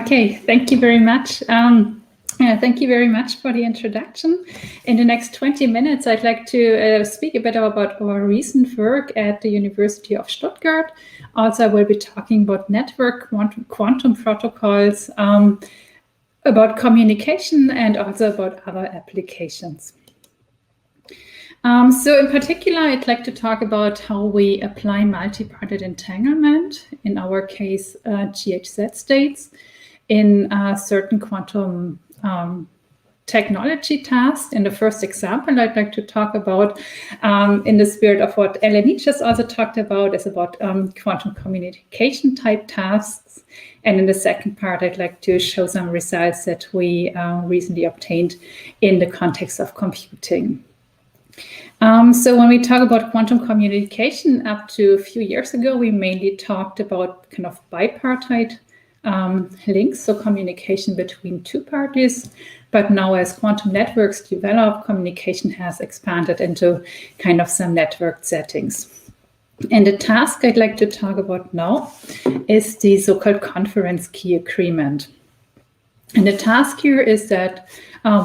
Okay, thank you very much. Thank you very much for the introduction. In the next 20 minutes, I'd like to speak a bit about our recent work at the University of Stuttgart. Also, I will be talking about network quantum protocols, about communication, and also about other applications. So in particular, I'd like to talk about how we apply multipartite entanglement, in our case, GHZ states, in certain quantum technology tasks. In the first example, I'd like to talk about, in the spirit of what Eleni just also talked about, is about quantum communication type tasks. And in the second part, I'd like to show some results that we recently obtained in the context of computing. So when we talk about quantum communication, up to a few years ago, we mainly talked about kind of bipartite links, so communication between two parties. But now as quantum networks develop, communication has expanded into kind of some networked settings. And the task I'd like to talk about now is the so-called conference key agreement. And the task here is that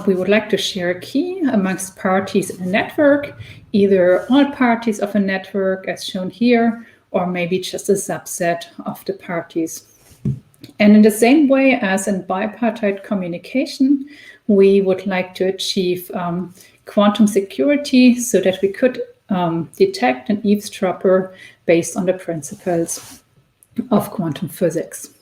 we would like to share a key amongst parties in a network, either all parties of a network as shown here, or maybe just a subset of the parties. And in the same way as in bipartite communication, we would like to achieve quantum security so that we could detect an eavesdropper based on the principles of quantum physics.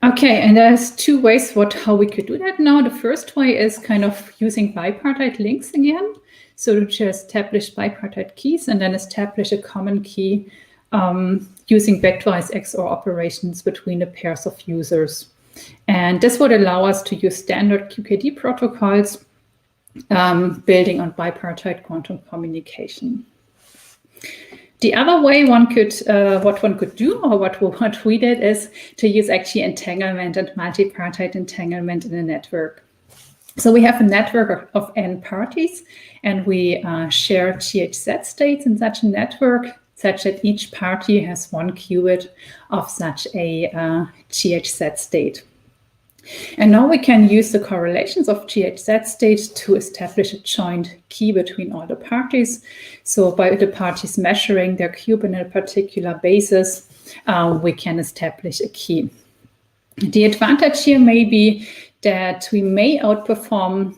Okay, and there's two ways how we could do that now. The first way is kind of using bipartite links again. So to establish bipartite keys and then establish a common key using vectorized XOR operations between the pairs of users. And this would allow us to use standard QKD protocols building on bipartite quantum communication. The other way what one could do, or what we did, is to use actually entanglement and multipartite entanglement in a network. So we have a network of n parties, and we share GHZ states in such a network, such that each party has one qubit of such a GHZ state. And now we can use the correlations of GHZ states to establish a joint key between all the parties. So by the parties measuring their qubit in a particular basis, we can establish a key. The advantage here may be that we may outperform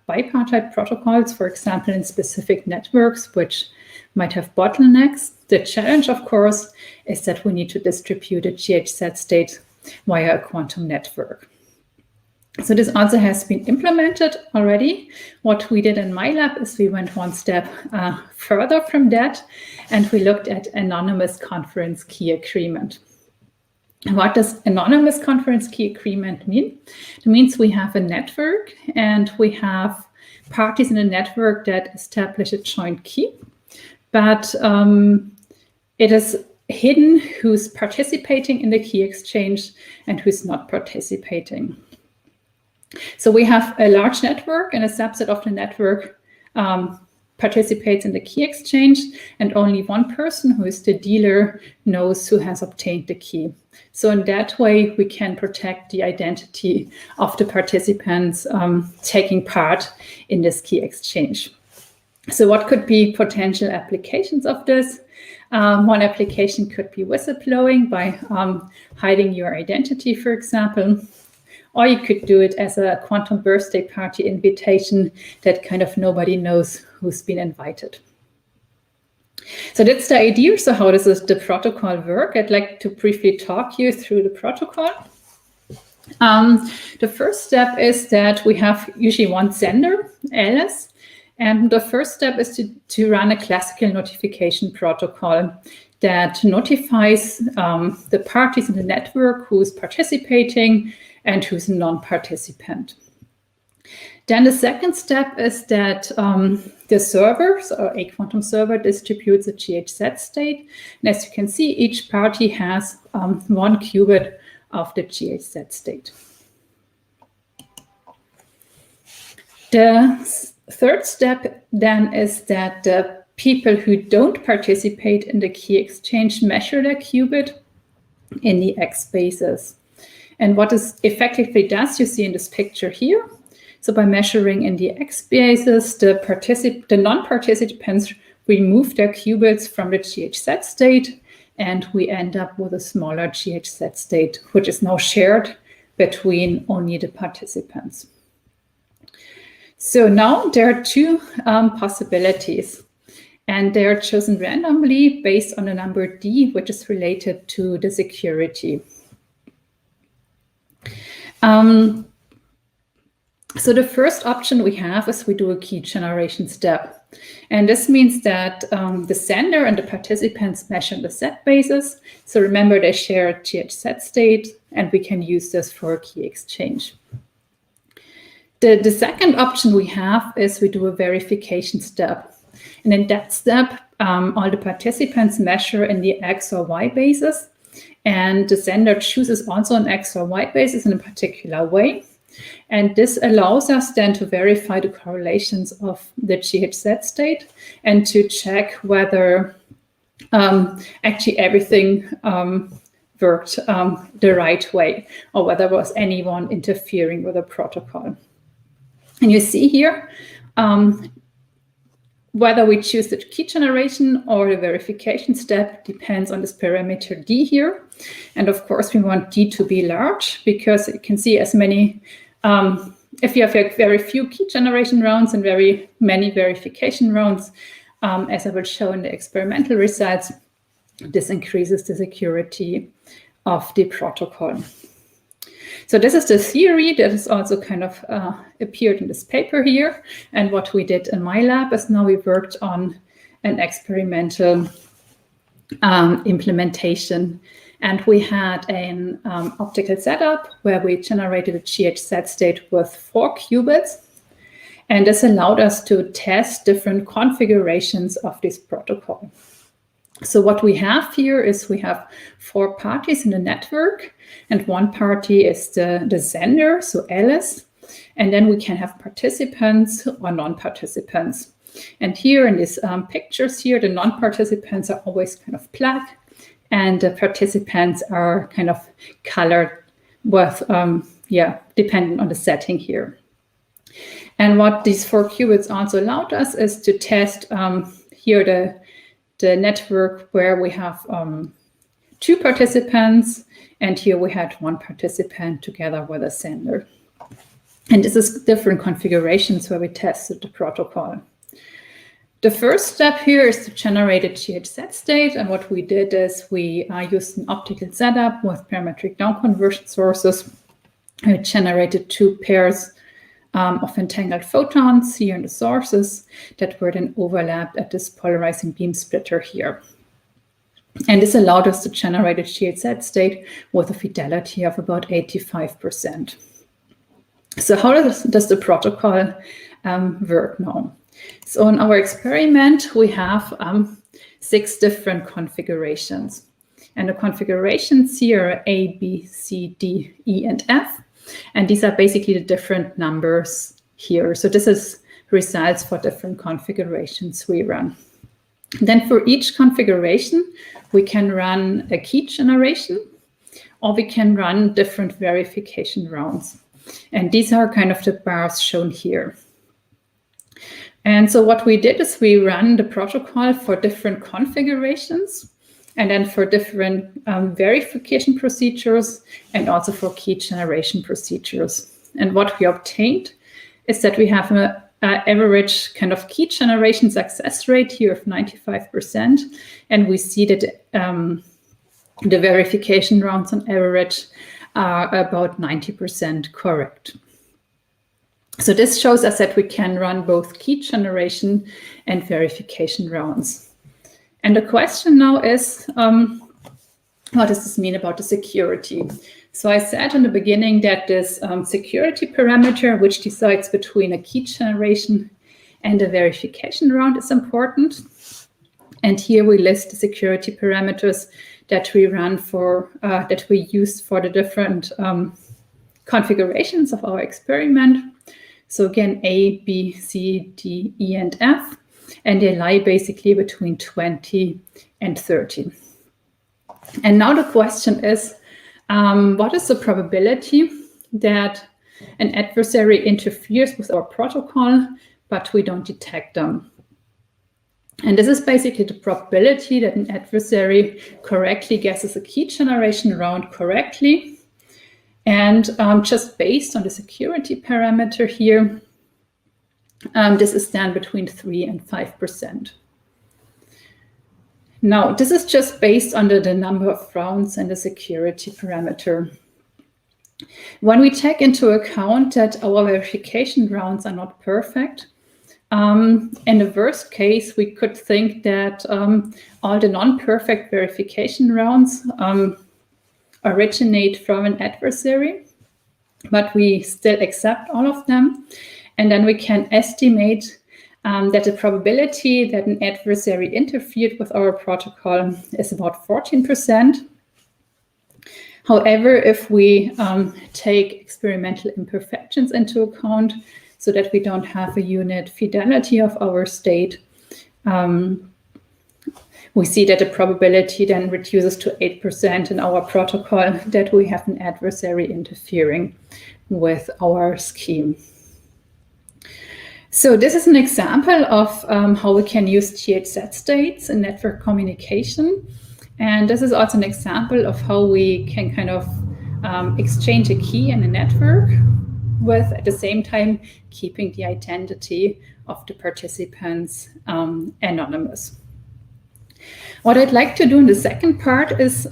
bipartite protocols, for example, in specific networks, which might have bottlenecks. The challenge, of course, is that we need to distribute a GHZ state via a quantum network. So this also has been implemented already. What we did in my lab is we went one step further from that, and we looked at anonymous conference key agreement. What does anonymous conference key agreement mean? It means we have a network, and we have parties in a network that establish a joint key, but it is hidden who's participating in the key exchange and who's not participating. So we have a large network, and a subset of the network participates in the key exchange, and only one person, who is the dealer, knows who has obtained the key. So in that way, we can protect the identity of the participants taking part in this key exchange. So what could be potential applications of this? One application could be whistleblowing by hiding your identity, for example. Or you could do it as a quantum birthday party invitation that kind of nobody knows who's been invited. So that's the idea. So how does the protocol work? I'd like to briefly talk you through the protocol. The first step is that we have usually one sender, Alice. And the first step is to run a classical notification protocol that notifies the parties in the network who's participating and who's a non-participant. Then the second step is that the server, so a quantum server, distributes a GHZ state. And as you can see, each party has one qubit of the GHZ state. The third step then is that the people who don't participate in the key exchange measure their qubit in the X bases. And what this effectively does, you see in this picture here. So by measuring in the X bases, the non-participants remove their qubits from the GHZ state, and we end up with a smaller GHZ state, which is now shared between only the participants. So now there are two possibilities, and they are chosen randomly based on the number D, which is related to the security. So the first option we have is we do a key generation step. And this means that the sender and the participants measure the Z bases. So remember, they share a GHZ state, and we can use this for a key exchange. The second option we have is we do a verification step. And in that step, all the participants measure in the X or Y bases, and the sender chooses also an X or Y basis in a particular way. And this allows us then to verify the correlations of the GHZ state and to check whether actually everything worked the right way, or whether there was anyone interfering with the protocol. And you see here, whether we choose the key generation or the verification step depends on this parameter D here. And of course, we want D to be large, because you can see as many, if you have very few key generation rounds and very many verification rounds, as I will show in the experimental results, this increases the security of the protocol. So this is the theory that is also kind of appeared in this paper here. And what we did in my lab is now we worked on an experimental implementation. And we had an optical setup where we generated a GHZ state with 4 qubits. And this allowed us to test different configurations of this protocol. So what we have here is we have 4 parties in the network, and one party is the sender, so Alice, and then we can have participants or non-participants. And here in these pictures here, the non-participants are always kind of black, and the participants are kind of colored with, depending on the setting here. And what these 4 qubits also allowed us is to test here the network where we have 2 participants, and here we had 1 participant together with a sender. And this is different configurations where we tested the protocol. The first step here is to generate a GHZ state, and what we did is we used an optical setup with parametric down conversion sources. We generated 2 pairs of entangled photons here in the sources that were then overlapped at this polarizing beam splitter here. And this allowed us to generate a GHZ state with a fidelity of about 85%. So how does the protocol work now? So in our experiment, we have 6 different configurations. And the configurations here are A, B, C, D, E, and F. And these are basically the different numbers here. So this is results for different configurations we run. Then for each configuration, we can run a key generation, or we can run different verification rounds. And these are kind of the bars shown here. And so what we did is we ran the protocol for different configurations, and then for different verification procedures, and also for key generation procedures. And what we obtained is that we have an average kind of key generation success rate here of 95%. And we see that the verification rounds on average are about 90% correct. So this shows us that we can run both key generation and verification rounds. And the question now is, what does this mean about the security? So I said in the beginning that this security parameter, which decides between a key generation and a verification round, is important. And here we list the security parameters that we run for, that we use for the different configurations of our experiment. So again, A, B, C, D, E, and F. And they lie basically between 20 and 30. And now the question is, what is the probability that an adversary interferes with our protocol, but we don't detect them? And this is basically the probability that an adversary correctly guesses a key generation round correctly. And just based on the security parameter here, this is then between 3 and 5%. Now, this is just based on the number of rounds and the security parameter. When we take into account that our verification rounds are not perfect, in the worst case, we could think that all the non-perfect verification rounds originate from an adversary, but we still accept all of them. And then we can estimate that the probability that an adversary interfered with our protocol is about 14%. However, if we take experimental imperfections into account so that we don't have a unit fidelity of our state, we see that the probability then reduces to 8% in our protocol that we have an adversary interfering with our scheme. So this is an example of how we can use GHZ states in network communication. And this is also an example of how we can kind of exchange a key in a network with, at the same time, keeping the identity of the participants anonymous. What I'd like to do in the second part is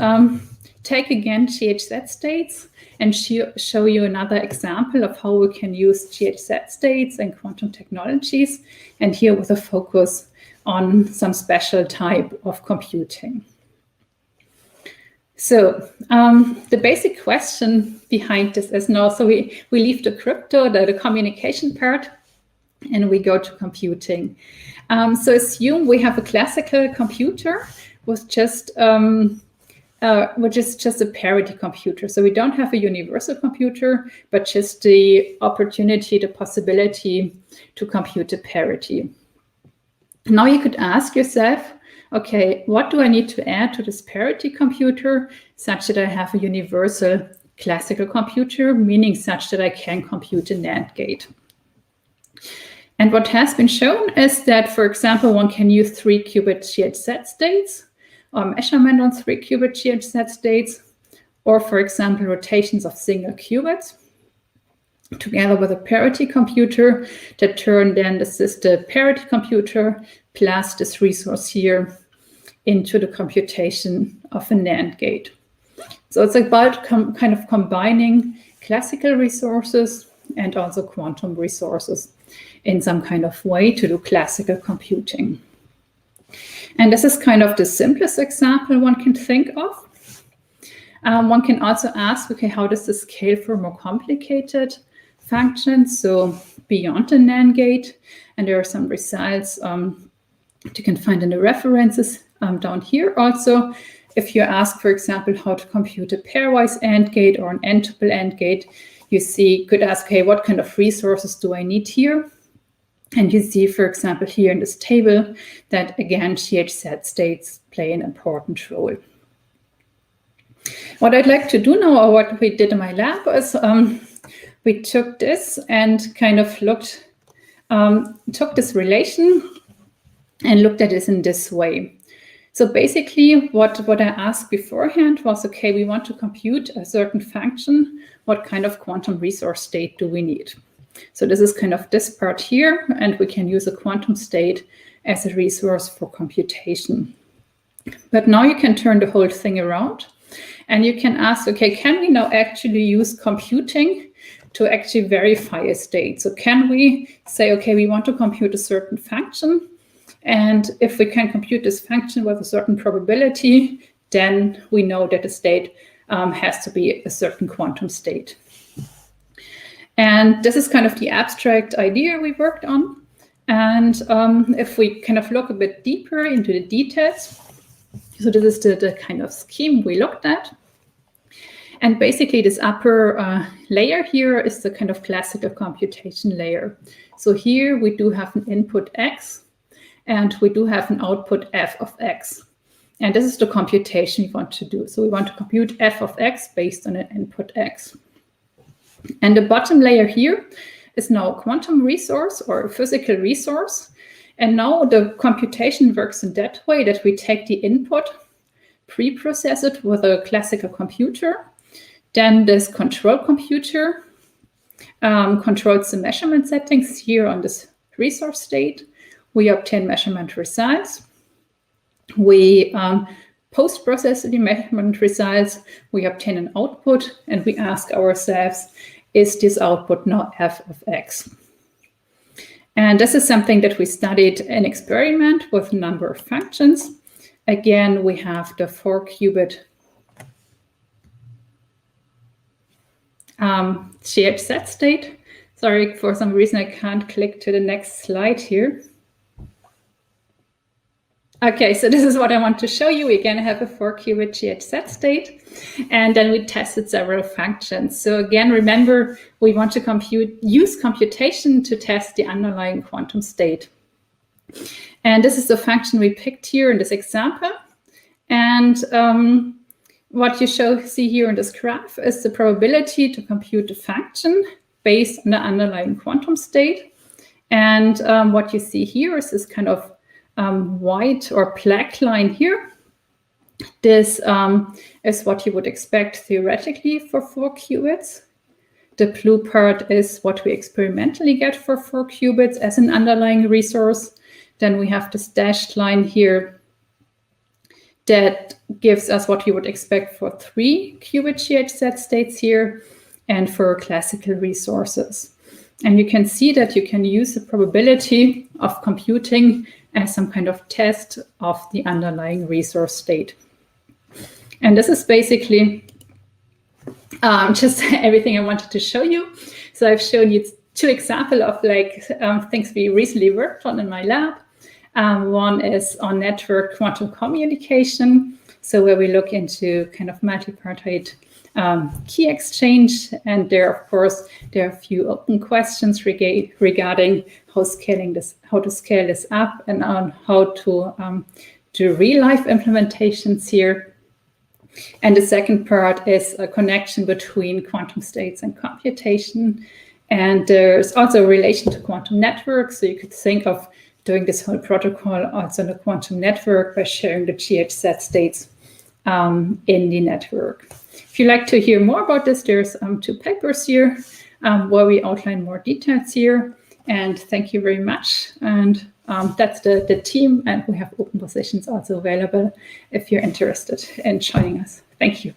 take again GHZ states and show you another example of how we can use GHZ states and quantum technologies, and here with a focus on some special type of computing. So the basic question behind this is now, so we leave the crypto, the communication part, and we go to computing. So assume we have a classical computer with just which is just a parity computer. So we don't have a universal computer, but just the opportunity, the possibility to compute a parity. Now you could ask yourself, okay, what do I need to add to this parity computer such that I have a universal classical computer, meaning such that I can compute a NAND gate? And what has been shown is that, for example, one can use 3-qubit GHZ states, or measurement on 3-qubit GHZ states, or, for example, rotations of single qubits, together with a parity computer that turn then the parity computer plus this resource here into the computation of a NAND gate. So it's about kind of combining classical resources and also quantum resources in some kind of way to do classical computing. And this is kind of the simplest example one can think of. One can also ask, okay, how does this scale for more complicated functions, so beyond the NAND gate? And there are some results that you can find in the references down here also. If you ask, for example, how to compute a pairwise AND gate or an n-tuple AND gate, you could ask, okay, what kind of resources do I need here? And you see, for example, here in this table that, again, GHZ states play an important role. What I'd like to do now, or what we did in my lab, is we took this and kind of took this relation and looked at this in this way. So basically, what I asked beforehand was, okay, we want to compute a certain function. What kind of quantum resource state do we need? So this is kind of this part here, and we can use a quantum state as a resource for computation. But now you can turn the whole thing around, and you can ask, okay, can we now actually use computing to actually verify a state? So can we say, okay, we want to compute a certain function, and if we can compute this function with a certain probability, then we know that the state has to be a certain quantum state. And this is kind of the abstract idea we worked on. And if we kind of look a bit deeper into the details, so this is the kind of scheme we looked at. And basically this upper layer here is the kind of classical computation layer. So here we do have an input x, and we do have an output f of x. And this is the computation we want to do. So we want to compute f of x based on an input x. And the bottom layer here is now a quantum resource or a physical resource. And now the computation works in that way that we take the input, pre-process it with a classical computer. Then this control computer controls the measurement settings here on this resource state. We obtain measurement results. We post-process the measurement results. We obtain an output, and we ask ourselves, is this output now f of x? And this is something that we studied in experiment with a number of functions. Again, we have the 4-qubit GHZ state. Sorry, for some reason I can't click to the next slide here. Okay, so this is what I want to show you. We again have a 4-qubit GHZ state, and then we tested several functions. So again, remember, we want to use computation to test the underlying quantum state. And this is the function we picked here in this example. And what you see here in this graph is the probability to compute the function based on the underlying quantum state. And what you see here is this kind of white or black line here. This is what you would expect theoretically for 4 qubits. The blue part is what we experimentally get for 4 qubits as an underlying resource. Then we have this dashed line here that gives us what you would expect for 3 qubit GHZ states here and for classical resources. And you can see that you can use the probability of computing as some kind of test of the underlying resource state. And this is basically just everything I wanted to show you. So I've shown you 2 examples of things we recently worked on in my lab. One is on network quantum communication, so where we look into kind of multipartite key exchange, and there are a few open questions regarding how to scale this up, and on how to do real-life implementations here. And the second part is a connection between quantum states and computation, and there's also a relation to quantum networks. So you could think of doing this whole protocol also in a quantum network by sharing the GHZ states in the network. If you'd like to hear more about this, there's 2 papers here where we outline more details here. And thank you very much. And that's the team, and we have open positions also available if you're interested in joining us. Thank you.